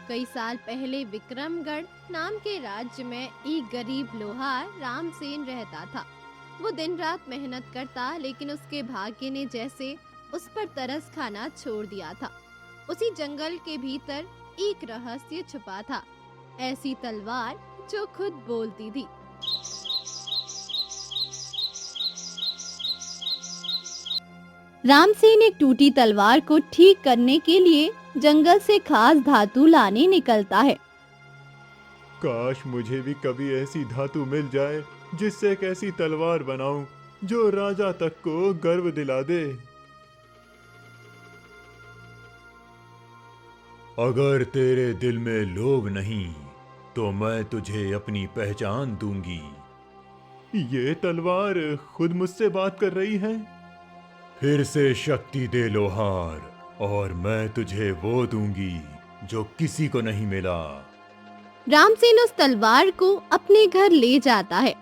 कई साल पहले विक्रमगढ़ नाम के राज्य में एक गरीब लोहार रामसेन रहता था। वो दिन रात मेहनत करता, लेकिन उसके भाग्य ने जैसे उस पर तरस खाना छोड़ दिया था। उसी जंगल के भीतर एक रहस्य छुपा था, ऐसी तलवार जो खुद बोलती थी। रामसेन एक टूटी तलवार को ठीक करने के लिए जंगल से खास धातु लाने निकलता है। काश मुझे भी कभी ऐसी धातु मिल जाए जिससे एक ऐसी तलवार बनाऊं जो राजा तक को गर्व दिला दे। अगर तेरे दिल में लोभ नहीं तो मैं तुझे अपनी पहचान दूंगी। ये तलवार खुद मुझसे बात कर रही है। फिर से शक्ति दे लोहार, और मैं तुझे वो दूंगी जो किसी को नहीं मिला। रामसेन उस तलवार को अपने घर ले जाता है,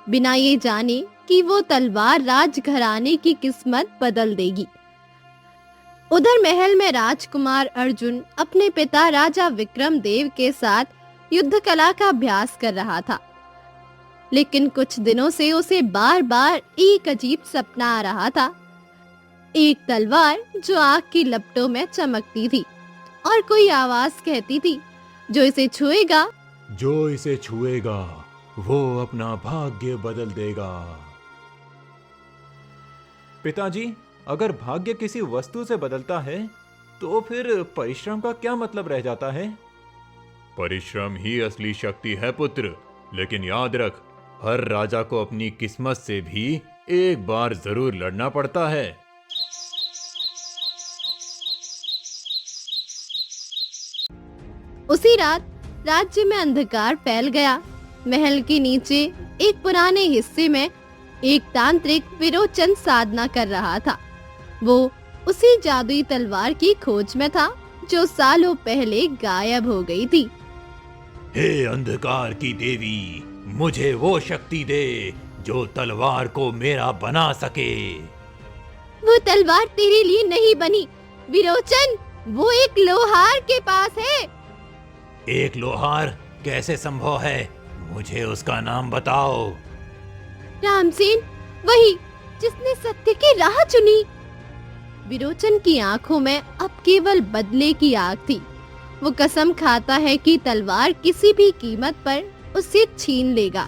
बिना ये जाने कि वो तलवार राजघराने की किस्मत बदल देगी। उधर महल में राजकुमार अर्जुन अपने पिता राजा विक्रमदेव के साथ युद्ध कला का अभ्यास कर रहा था, लेकिन कुछ दिनों से उसे बार बार एक अजीब सपना आ रहा था। एक तलवार जो आग की लपटों में चमकती थी, और कोई आवाज कहती थी, जो इसे छुएगा वो अपना भाग्य बदल देगा। पिताजी, अगर भाग्य किसी वस्तु से बदलता है तो फिर परिश्रम का क्या मतलब रह जाता है? परिश्रम ही असली शक्ति है पुत्र, लेकिन याद रख, हर राजा को अपनी किस्मत से भी एक बार जरूर लड़ना पड़ता है। उसी रात राज्य में अंधकार फैल गया। महल के नीचे एक पुराने हिस्से में एक तांत्रिक विरोचन साधना कर रहा था। वो उसी जादुई तलवार की खोज में था जो सालों पहले गायब हो गई थी। हे अंधकार की देवी, मुझे वो शक्ति दे जो तलवार को मेरा बना सके। वो तलवार तेरे लिए नहीं बनी विरोचन, वो एक लोहार के पास है। एक लोहार कैसे संभव है? मुझे उसका नाम बताओ। रामसेन, वही जिसने सत्य की राह चुनी। विरोचन की आंखों में अब केवल बदले की आग थी। वो कसम खाता है कि तलवार किसी भी कीमत पर उसे छीन लेगा।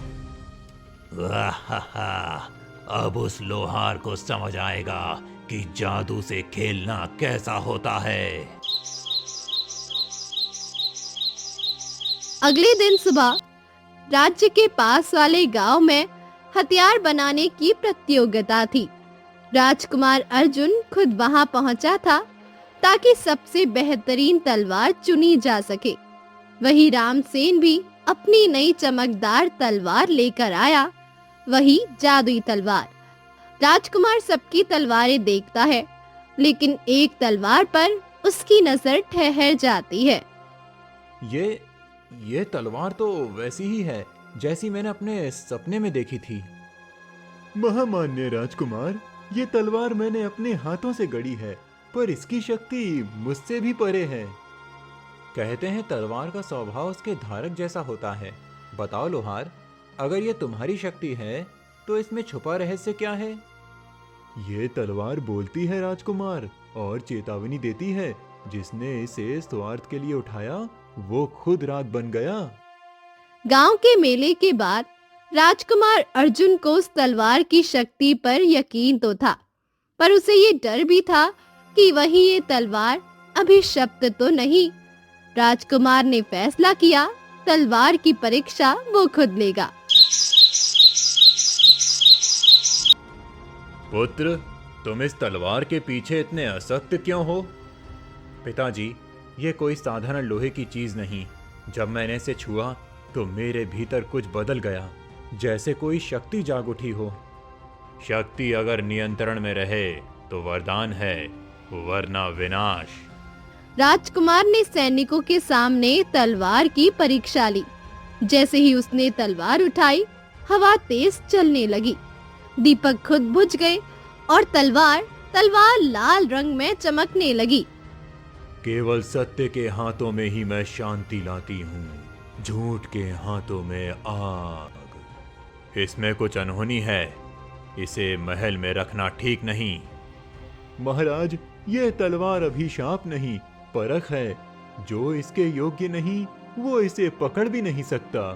अब उस लोहार को समझ आएगा कि जादू से खेलना कैसा होता है। अगले दिन सुबह राज्य के पास वाले गांव में हथियार बनाने की प्रतियोगिता थी। राजकुमार अर्जुन खुद वहां पहुंचा था ताकि सबसे बेहतरीन तलवार चुनी जा सके। वही रामसेन भी अपनी नई चमकदार तलवार लेकर आया, वही जादुई तलवार। राजकुमार सबकी तलवारें देखता है, लेकिन एक तलवार पर उसकी नजर ठहर जाती है। ये तलवार तो वैसी ही है जैसी मैंने अपने सपने में देखी थी। महामान्य राजकुमार, ये तलवार मैंने अपने हाथों से गढ़ी है, पर इसकी शक्ति मुझसे भी परे है। कहते हैं तलवार का स्वभाव उसके धारक जैसा होता है। बताओ लोहार, अगर ये तुम्हारी शक्ति है तो इसमें छुपा रहस्य क्या है? ये तलवार बोलती है राजकुमार, और चेतावनी देती है। जिसने इसे स्वार्थ के लिए उठाया वो खुद राख बन गया। गांव के मेले के बाद राजकुमार अर्जुन को उस तलवार की शक्ति पर यकीन तो था, पर उसे ये डर भी था कि वही ये तलवार अभिशप्त तो नहीं। राजकुमार ने फैसला किया, तलवार की परीक्षा वो खुद लेगा। पुत्र, तुम इस तलवार के पीछे इतने असक्त क्यों हो? पिताजी, ये कोई साधारण लोहे की चीज नहीं। जब मैंने इसे छुआ तो मेरे भीतर कुछ बदल गया, जैसे कोई शक्ति जाग उठी हो। शक्ति अगर नियंत्रण में रहे तो वरदान है, वरना विनाश। राजकुमार ने सैनिकों के सामने तलवार की परीक्षा ली। जैसे ही उसने तलवार उठाई, हवा तेज चलने लगी। दीपक खुद बुझ गए और तलवार लाल रंग में चमकने लगी। केवल सत्य के हाथों में ही मैं शांति लाती हूँ, झूठ के हाथों में आग। इसमें कुछ अनहोनी है, इसे महल में रखना ठीक नहीं। महाराज, ये तलवार अभिशाप नहीं, परख है। जो इसके योग्य नहीं, वो इसे पकड़ भी नहीं सकता।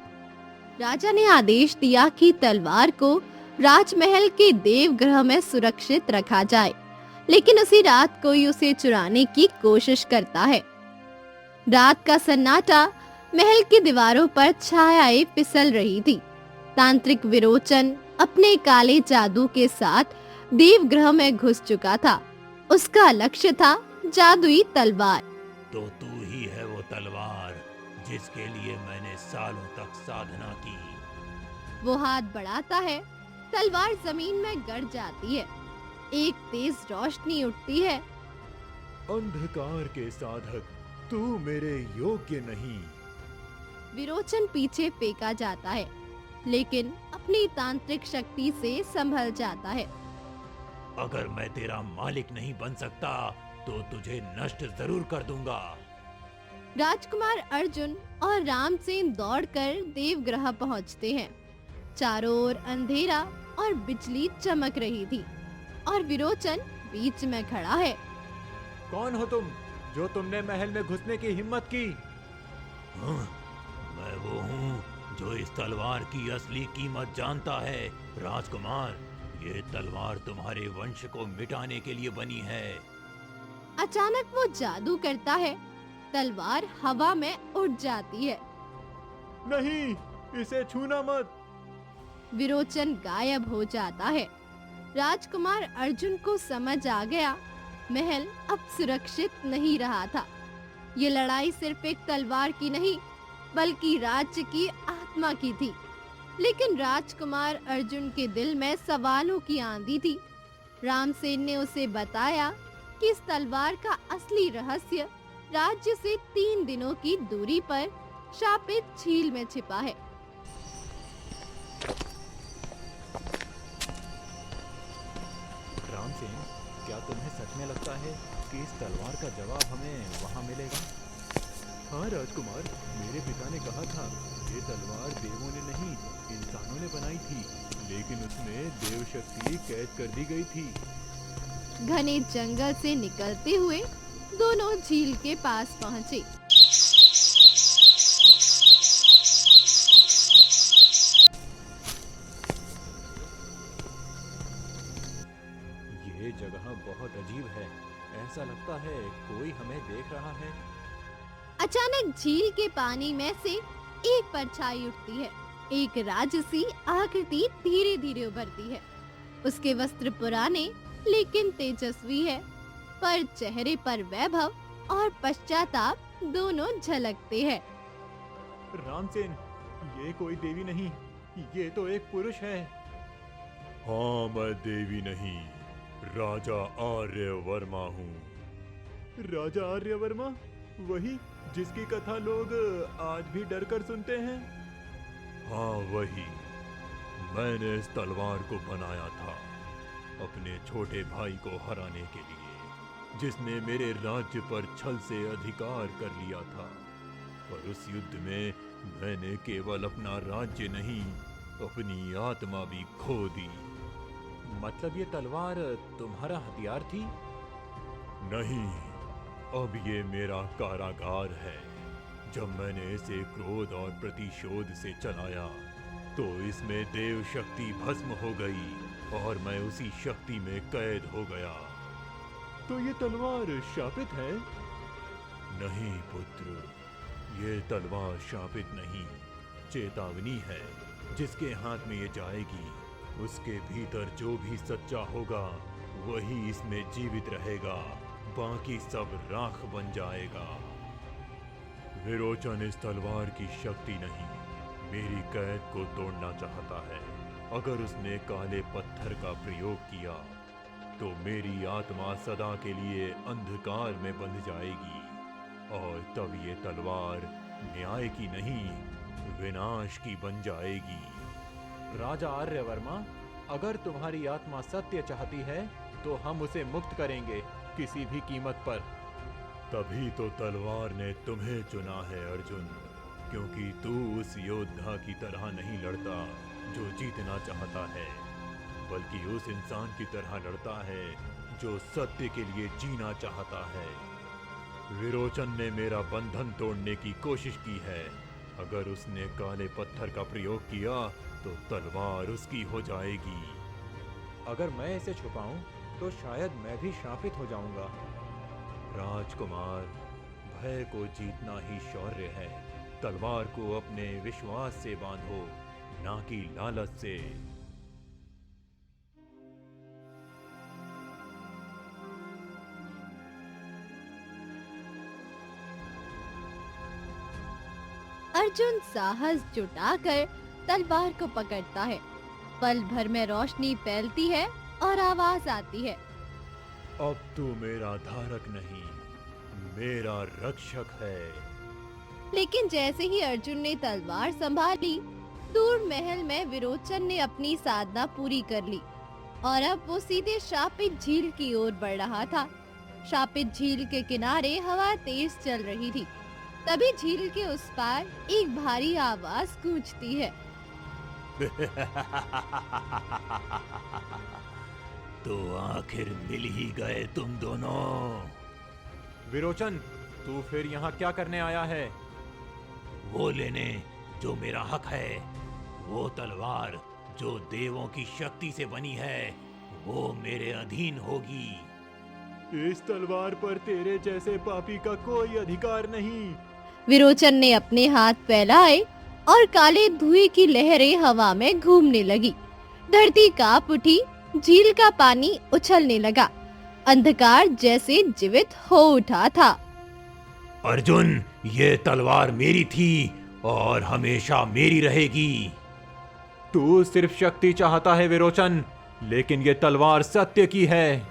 राजा ने आदेश दिया कि तलवार को राजमहल के देवगृह में सुरक्षित रखा जाए, लेकिन उसी रात कोई उसे चुराने की कोशिश करता है। रात का सन्नाटा महल की दीवारों पर छायाएं फिसल रही थी। तांत्रिक विरोचन अपने काले जादू के साथ देवगृह में घुस चुका था। उसका लक्ष्य था जादुई तलवार। तो तू ही है वो तलवार जिसके लिए मैंने सालों तक साधना की। वो हाथ बढ़ाता है, तलवार जमीन में गड़ जाती है। एक तेज रोशनी उठती है। अंधकार के साधक, तू मेरे योग्य नहीं। विरोचन पीछे फेंका जाता है, लेकिन अपनी तांत्रिक शक्ति से संभल जाता है। अगर मैं तेरा मालिक नहीं बन सकता तो तुझे नष्ट जरूर कर दूंगा। राजकुमार अर्जुन और रामसेन दौड़कर देवगृह पहुंचते हैं। चारों ओर अंधेरा और बिजली चमक रही थी और विरोचन बीच में खड़ा है। कौन हो तुम, जो तुमने महल में घुसने की हिम्मत की? हाँ, मैं वो हूँ जो इस तलवार की असली कीमत जानता है। राजकुमार, ये तलवार तुम्हारे वंश को मिटाने के लिए बनी है। अचानक वो जादू करता है, तलवार हवा में उड़ जाती है। नहीं, इसे छूना मत। विरोचन गायब हो जाता है। राजकुमार अर्जुन को समझ आ गया, महल अब सुरक्षित नहीं रहा था। ये लड़ाई सिर्फ एक तलवार की नहीं, बल्कि राज्य की आत्मा की थी। लेकिन राजकुमार अर्जुन के दिल में सवालों की आंधी थी। रामसेन ने उसे बताया कि इस तलवार का असली रहस्य राज्य से 3 दिनों की दूरी पर शापित झील में छिपा है। रामसेन, क्या तुम्हें सच में लगता है कि इस तलवार का जवाब हमें वहाँ मिलेगा? हाँ राजकुमार, मेरे पिता ने कहा था, ये तलवार देवों ने नहीं, इंसानों ने बनाई थी, लेकिन उसमें देव शक्ति कैद कर दी गई थी। घने जंगल से निकलते हुए दोनों झील के पास पहुंचे। ये जगह बहुत अजीब है, ऐसा लगता है कोई हमें देख रहा है। अचानक झील के पानी में से एक परछाई उठती है। एक राजसी आकृति धीरे धीरे उभरती है। उसके वस्त्र पुराने लेकिन तेजस्वी है, पर चेहरे पर वैभव और पश्चाताप दोनों झलकते हैं। रामसेन, ये कोई देवी नहीं, ये तो एक पुरुष है। हाँ, मैं देवी नहीं, राजा आर्यवर्मा हूँ। राजा आर्यवर्मा, वही जिसकी कथा लोग आज भी डर कर सुनते हैं। हाँ वही। मैंने इस तलवार को बनाया था अपने छोटे भाई को हराने के लिए, जिसने मेरे राज्य पर छल से अधिकार कर लिया था। पर उस युद्ध में मैंने केवल अपना राज्य नहीं, अपनी आत्मा भी खो दी। मतलब ये तलवार तुम्हारा हथियार थी? नहीं, अब ये मेरा कारागार है। जब मैंने इसे क्रोध और प्रतिशोध से चलाया तो इसमें देव शक्ति भस्म हो गई और मैं उसी शक्ति में कैद हो गया। तो ये तलवार शापित है? नहीं पुत्र, ये तलवार शापित नहीं, चेतावनी है। जिसके हाथ में ये जाएगी, उसके भीतर जो भी सच्चा होगा वही इसमें जीवित रहेगा, बाकी सब राख बन जाएगा। विरोचन इस तलवार की शक्ति नहीं, मेरी कैद को तोड़ना चाहता है। अगर उसने काले पत्थर का प्रयोग किया तो मेरी आत्मा सदा के लिए अंधकार में बंध जाएगी और तब ये तलवार न्याय की नहीं, विनाश की बन जाएगी। राजा आर्यवर्मा, अगर तुम्हारी आत्मा सत्य चाहती है तो हम उसे मुक्त करेंगे, किसी भी कीमत पर। तभी तो तलवार ने तुम्हें चुना है अर्जुन, क्योंकि तू उस योद्धा की तरह नहीं लड़ता जो जीतना चाहता है, बल्कि उस इंसान की तरह लड़ता है जो सत्य के लिए जीना चाहता है। विरोचन ने मेरा बंधन तोड़ने की कोशिश की है। अगर उसने काले पत्थर का प्रयोग किया तो तलवार उसकी हो जाएगी। अगर मैं इसे छुपाऊं तो शायद मैं भी श्रापित हो जाऊंगा। राजकुमार, भय को जीतना ही शौर्य है। तलवार को अपने विश्वास से बांधो, ना कि लालच से। अर्जुन साहस जुटाकर तलवार को पकड़ता है। पल भर में रोशनी फैलती है और आवाज आती है, अब तू मेरा धारक नहीं, मेरा रक्षक है। लेकिन जैसे ही अर्जुन ने तलवार संभाली, दूर महल में विरोचन ने अपनी साधना पूरी कर ली और अब वो सीधे शापित झील की ओर बढ़ रहा था। शापित झील के किनारे हवा तेज चल रही थी। तभी झील के उस पार एक भारी आवाज गूंजती है, तो आखिर मिल ही गए तुम दोनों। विरोचन, तू फिर यहाँ क्या करने आया है? वो लेने जो मेरा हक है। वो तलवार जो देवों की शक्ति से बनी है, वो मेरे अधीन होगी। इस तलवार पर तेरे जैसे पापी का कोई अधिकार नहीं। विरोचन ने अपने हाथ फैलाए और काले धुएं की लहरें हवा में घूमने लगी। धरती कांप उठी, झील का पानी उछलने लगा। अंधकार जैसे जीवित हो उठा था। अर्जुन, ये तलवार मेरी थी और हमेशा मेरी रहेगी। तू सिर्फ शक्ति चाहता है विरोचन, लेकिन ये तलवार सत्य की है।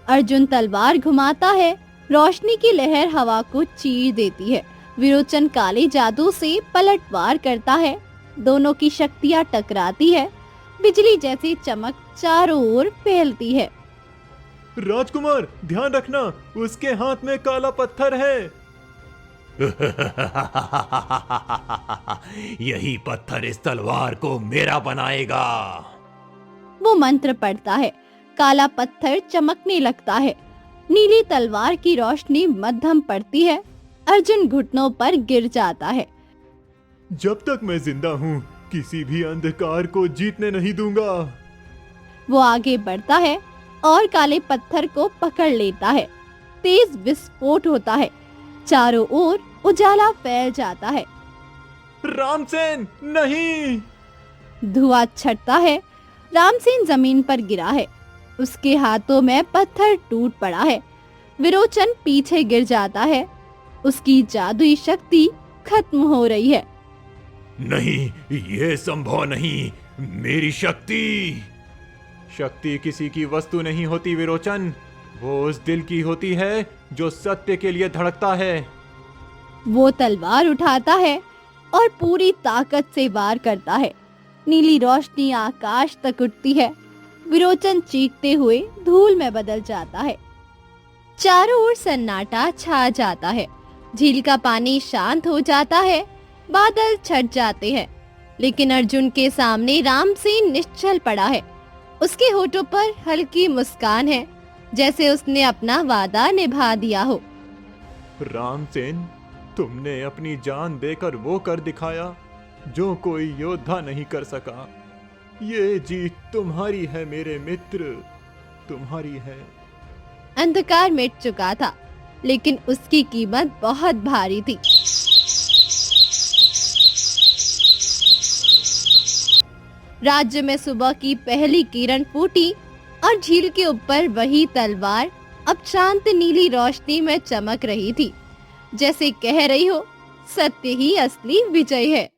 अर्जुन तलवार घुमाता है, रोशनी की लहर हवा को चीर देती है। विरोचन काले जादू से पलटवार करता है। दोनों की शक्तियां टकराती है। बिजली जैसी चमक चारों ओर फैलती है। राजकुमार, ध्यान रखना, उसके हाथ में काला पत्थर है। यही पत्थर इस तलवार को मेरा बनाएगा। वो मंत्र पढ़ता है। काला पत्थर चमकने लगता है। नीली तलवार की रोशनी मध्यम पड़ती है। अर्जुन घुटनों पर गिर जाता है। जब तक मैं जिंदा हूँ, किसी भी अंधकार को जीतने नहीं दूंगा। वो आगे बढ़ता है और काले पत्थर को पकड़ लेता है। तेज विस्फोट होता है। चारों ओर उजाला फैल जाता है। रामसेन, नहीं! धुआं छटता है। रामसेन जमीन पर गिरा है। उसके हाथों में पत्थर टूट पड़ा है। विरोचन पीछे गिर जाता है। उसकी जादुई शक्ति खत्म हो रही है। नहीं, ये संभव नहीं। मेरी शक्ति किसी की वस्तु नहीं होती विरोचन, वो उस दिल की होती है जो सत्य के लिए धड़कता है। वो तलवार उठाता है और पूरी ताकत से वार करता है। नीली रोशनी आकाश तक उठती है। विरोचन चीखते हुए धूल में बदल जाता है। चारों ओर सन्नाटा छा जाता है। झील का पानी शांत हो जाता है। बादल छट जाते हैं, लेकिन अर्जुन के सामने रामसेन निश्चल पड़ा है। उसके होठों पर हल्की मुस्कान है, जैसे उसने अपना वादा निभा दिया हो। रामसेन, तुमने अपनी जान देकर वो कर दिखाया जो कोई योद्धा नहीं कर सका। ये जीत तुम्हारी है मेरे मित्र, तुम्हारी है। अंधकार मिट चुका था, लेकिन उसकी कीमत बहुत भारी थी। राज्य में सुबह की पहली किरण फूटी और झील के ऊपर वही तलवार अब शांत नीली रोशनी में चमक रही थी, जैसे कह रही हो, सत्य ही असली विजय है।